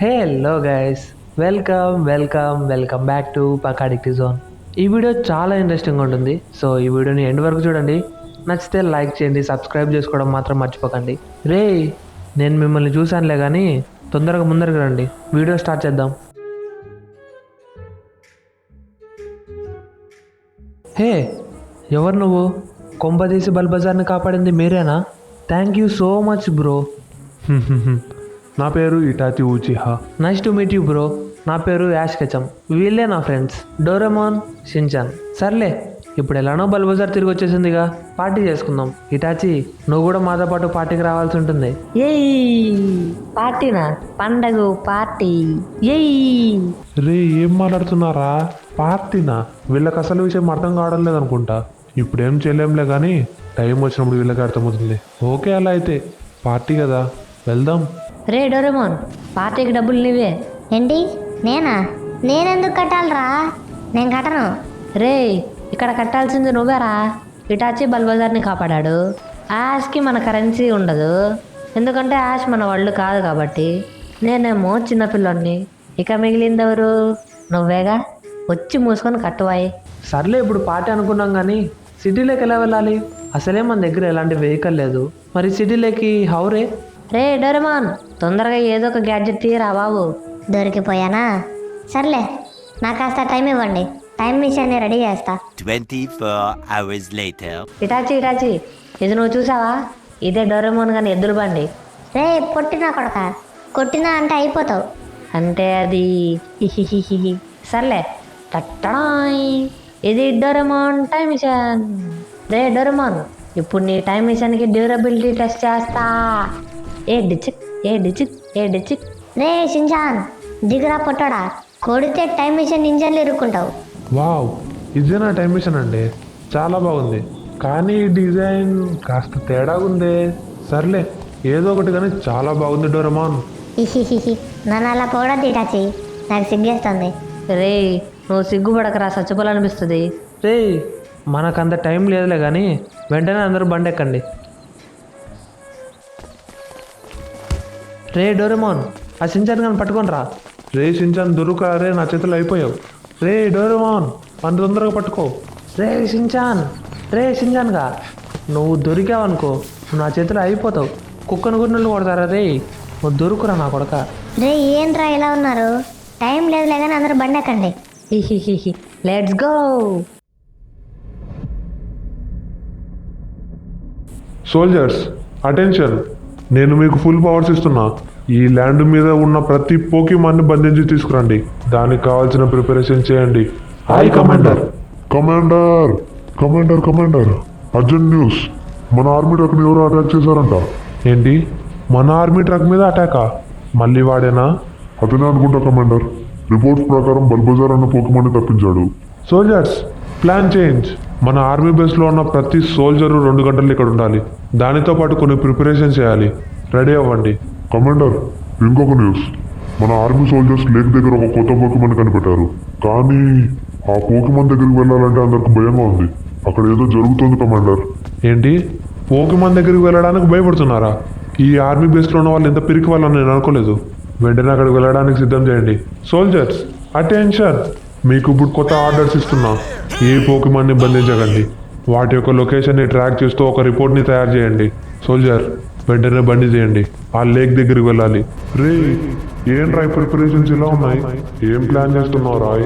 Hello guys, welcome back to Pokeaddict zone. ఈ video చాలా interesting ఉంటుంది. సో ఈ వీడియోని ఎండ్ వరకు చూడండి. నచ్చితే లైక్ చేయండి, సబ్స్క్రైబ్ చేసుకోవడం మాత్రం మర్చిపోకండి. రే, నేను మిమ్మల్ని చూశానులే కానీ తొందరగా ముందరకు రండి, వీడియో స్టార్ట్ చేద్దాం. హే, ఎవరు నువ్వు? కొంపదీసి బల్బజార్ని కాపాడింది మీరేనా? Thank you so much bro. నా పేరు Itachi Uchiha. Nice to meet you bro. నా పేరు యాష్ కెచం. వీళ్ళే నా ఫ్రెండ్స్ డోరెమోన్, షిన్చాన్. సర్లే, ఇప్పుడు ఎలానో బల్బజార్ తిరిగి వచ్చేసిందిగా, పార్టీ చేసుకుందాం. ఇటాచి, నువ్వు కూడా మాతో పాటు పార్టీకి రావాల్సి ఉంటుంది. పార్టీనా? పండగ పార్టీ. రే, ఏం మాట్లాడుతున్నారా? పార్టీనా? వీళ్ళకి అసలు విషయం అర్థం కావడం లేదనుకుంటా. ఇప్పుడేం చేయలేంలే కానీ టైం వచ్చినప్పుడు వీళ్ళకి అర్థమవుతుంది. ఓకే, అలా అయితే పార్టీ కదా, వెళ్దాం. రే డోరేమోన్, పార్టీకి డబ్బులు నీవే. ఏంటి? నేనెందుకు కట్టాలరా? నేను కట్టను. రే, ఇక్కడ కట్టాల్సింది నువ్వేరా. ఇటాచి బల్బజార్ని కాపాడాడు. యాష్కి మన కరెన్సీ ఉండదు, ఎందుకంటే యాష్ మన వాళ్ళు కాదు కాబట్టి. నేనేమో చిన్నపిల్లోని. ఇక మిగిలిందెవరు? నువ్వేగా. వచ్చి మూసుకొని కట్టువాయి. సర్లే, ఇప్పుడు పార్టీ అనుకున్నాం కానీ సిటీలోకి ఎలా వెళ్ళాలి? అసలే మన దగ్గర ఎలాంటి వెహికల్ లేదు. మరి సిటీలోకి హౌరే? రే డోరేమోన్, తొందరగా ఏదో ఒక గ్యాడ్జెట్ తీయరా బాబు. దొరికిపోయానా? సర్లే, నాకు కాస్త టైం ఇవ్వండి. టైం మిషన్ని రెడీ చేస్తా. 24 hours later. ఇటాచి, ఇది నువ్వు చూసావా? ఇదే డోరేమోన్ కానీ ఎద్దుల బండి. రే పొట్టినా కొడక, కొట్టినా అంటే అయిపోతావు. అంటే అది హిహిహిహి. సర్లే, టట్టడాయ్. ఇది డోరేమోన్ టైం మిషన్. రే డోరేమోన్, ఇప్పుడు నీ టైం మిషన్కి డ్యూరబిలిటీ టెస్ట్ చేస్తా. ఏ డిచిక్. రే షిన్చాన్, దిగురా పొట్టడా. కొడితే టైం మిషన్ ఇంజన్లు ఇరుక్కుంటావు. వావ్, ఇదే నా టైం మిషన్ అండి. చాలా బాగుంది, కానీ ఈ డిజైన్ కాస్త తేడాగా ఉంది. సర్లే, ఏదో ఒకటి కానీ చాలా బాగుంది డోరేమాన్. హిహిహిహి, నన్ను అలా పోవడం తీటాచి, నాకు సిగ్గేస్తుంది. రే, నువ్వు సిగ్గుపడకరా, చచ్చిపోవాలనిపిస్తుంది. రే, మనకంత టైం లేదులే కానీ వెంటనే అందరూ బండి ఎక్కండి. రే డోరెమోన్, ఆ షిన్చాన్ గాని పట్టుకొని రా. రే షిన్చాన్, దొరుకురా రే, నా చేతులు అయిపోయావు. రే డోరేమాన్, అంత తొందరగా పట్టుకో. రే షిన్చాన్గా, నువ్వు దొరికావనుకో నువ్వు నా చేతిలో అయిపోతావు. కుక్కను గున్నలు కొడతారా రే? నువ్వు దొరుకురా నా కొడక. రే ఏంట్రా ఇలా ఉన్నారు? టైం లేదులే కానీ అందరూ బండి ఎక్కండి. హిహిహిహి, లెట్స్ గో. సోల్జర్స్, అటెన్షన్, నేను మీకు ఫుల్ పవర్స్ ఇస్తున్నా. ఈ ల్యాండ్ మీద ఉన్న ప్రతి పోకీమాన్ని బంధించి తీసుకురండి. దానికి కావాల్సిన ప్రిపరేషన్ చేయండి. Hi commander. Commander, urgent news. మన ఆర్మీ ట్రక్ని ఎవరో అటాక్ చేశారంట. ఏంటి, మన ఆర్మీ ట్రక్ మీద అటాకా? మళ్ళీ వాడేనా? అతనే అనుకుంటా కమాండర్. రిపోర్ట్స్ ప్రకారం బల్బజార్ అన్న పోకీమాన్ని తప్పించాడు. Soldiers, plan change. మన ఆర్మీ బేస్లో ఉన్న ప్రతి సోల్జరు 2 గంటలు ఇక్కడ ఉండాలి. దానితో పాటు కొన్ని ప్రిపరేషన్ చేయాలి. రెడీ అవ్వండి. కమాండర్, ఇంకొక న్యూస్. మన ఆర్మీ సోల్జర్స్ లేక్ దగ్గర ఒక కొత్త పోకీమాన్ కనిపెట్టారు. కానీ ఆ పోకీమాన్ దగ్గరికి వెళ్ళాలంటే అందరికి భయంగా ఉంది. అక్కడ ఏదో జరుగుతుంది కమాండర్. ఏంటి, పోకీమాన్ దగ్గరికి వెళ్ళడానికి భయపడుతున్నారా? ఈ ఆర్మీ బేస్లో ఉన్న వాళ్ళు ఎంత పిరికి వాళ్ళని నేను అనుకోలేదు. వెంటనే అక్కడికి వెళ్ళడానికి సిద్ధం చేయండి. సోల్జర్స్, అటెన్షన్, మీకు ఇప్పుడు కొత్త ఆర్డర్స్ ఇస్తున్నా. ఏ పోకీమాన్ని బంధించకండి. వాటి యొక్క లొకేషన్ని ట్రాక్ చేస్తూ ఒక రిపోర్ట్ని తయారు చేయండి. సోల్జర్, వెంటనే బండి చేయండి. ఆ లేక్ దగ్గరికి వెళ్ళాలి. రే, ఏం రాయ్ ప్రిపరేషన్స్ ఇలా ఉన్నాయి? ఏం ప్లాన్ చేస్తున్నావు రాయ్?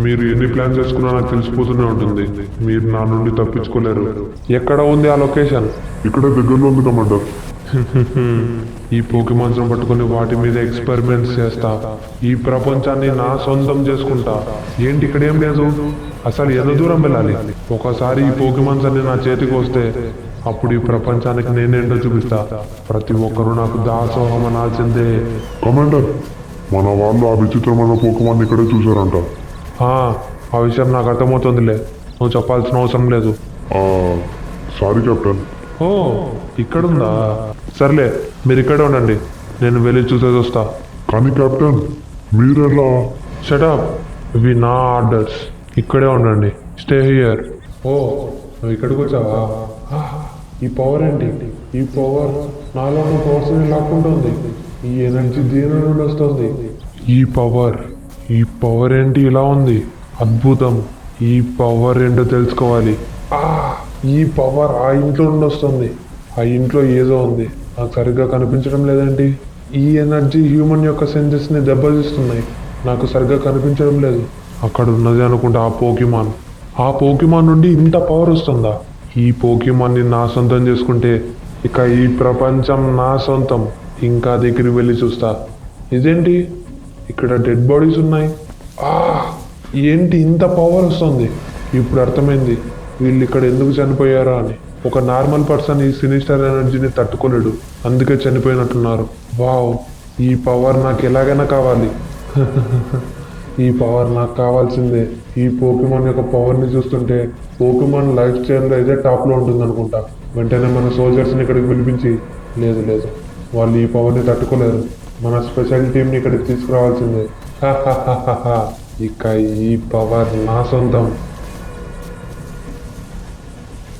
మీరు ఎన్ని ప్లాన్ చేసుకున్నా నాకు తెలిసిపోతూనే ఉంటుంది. మీరు నా నుండి తప్పించుకోలేరు. ఎక్కడ ఉంది ఆ లొకేషన్? ఇక్కడ దగ్గరలో ఉంది కమాండర్. ఈ పోకీమాన్స్ పట్టుకుని వాటి మీద ఎక్స్పెరిమెంట్స్ చేస్తా. ఈ ప్రపంచాన్ని నా సొంతం చేసుకుంటా. ఏంటి, ఇక్కడ ఏం లేదు? అసలు ఎంత దూరం వెళ్ళాలి? ఒకసారి ఈ పోకీమాన్స్ అన్ని నా చేతికి వస్తే అప్పుడు ఈ ప్రపంచానికి నేనేంటో చూపిస్తా. ప్రతి ఒక్కరూ నాకు దాసోహం అనాల్సిందే. కమాండర్, మన వాళ్ళు ఆ విచిత్రమైన పోకీమాన్ ఇక్కడే చూశారంట. ఆ విషయం నాకు అర్థమవుతుందిలే, నువ్వు చెప్పాల్సిన అవసరం లేదు. Sorry captain. ఓ, ఇక్కడుందా? సర్లే, మీరు ఇక్కడే ఉండండి, నేను వెళ్ళి చూసేది వస్తా. కానీ కెప్టెన్, మీరెలా? షటప్, ఇవి నా ఆర్డర్స్. ఇక్కడే ఉండండి, స్టే హియర్. ఓ, నువ్వు ఇక్కడికి వచ్చావా? ఈ పవర్ ఏంటి? ఈ పవర్ నాలో పవర్స్ని లాక్కుంటుంది. ఈ ఎనర్జీ దేని నుండి వస్తుంది? ఈ పవర్ ఏంటి ఇలా ఉంది? అద్భుతం. ఈ పవర్ ఏంటో తెలుసుకోవాలి. ఈ పవర్ ఆ ఇంట్లో నుండి వస్తుంది. ఆ ఇంట్లో ఏదో ఉంది, నాకు సరిగ్గా కనిపించడం లేదండి. ఈ ఎనర్జీ హ్యూమన్ యొక్క సెన్సెస్ని దెబ్బతీస్తున్నాయి, నాకు సరిగ్గా కనిపించడం లేదు. అక్కడ ఉన్నది అనుకుంటా ఆ పోకిమాన్ నుండి ఇంత పవర్ వస్తుందా? ఈ పోకిమాన్ని నా సొంతం చేసుకుంటే ఇక ఈ ప్రపంచం నా సొంతం. ఇంకా దగ్గరికి వెళ్ళి చూస్తా. ఇదేంటి ఇక్కడ డెడ్ బాడీస్ ఉన్నాయి? ఏంటి ఇంత పవర్ వస్తుంది? ఇప్పుడు అర్థమైంది వీళ్ళు ఇక్కడ ఎందుకు చనిపోయారా అని. ఒక నార్మల్ పర్సన్ ఈ సినిస్టర్ ఎనర్జీని తట్టుకోలేడు, అందుకే చనిపోయినట్టున్నారు. వావ్, ఈ పవర్ నాకు ఎలాగైనా కావాలి. ఈ పవర్ నాకు కావాల్సిందే. ఈ పోకిమాన్ యొక్క పవర్ని చూస్తుంటే పోకిమాన్ లైఫ్ స్టైల్లో అయితే టాప్లో ఉంటుంది అనుకుంటా. వెంటనే మన సోల్జర్స్ని ఇక్కడికి పిలిపించి, లేదు వాళ్ళు ఈ పవర్ని తట్టుకోలేరు, మన స్పెషల్ టీంని ఇక్కడికి తీసుకురావాల్సిందే. ఇక ఈ పవర్ నా సొంతం.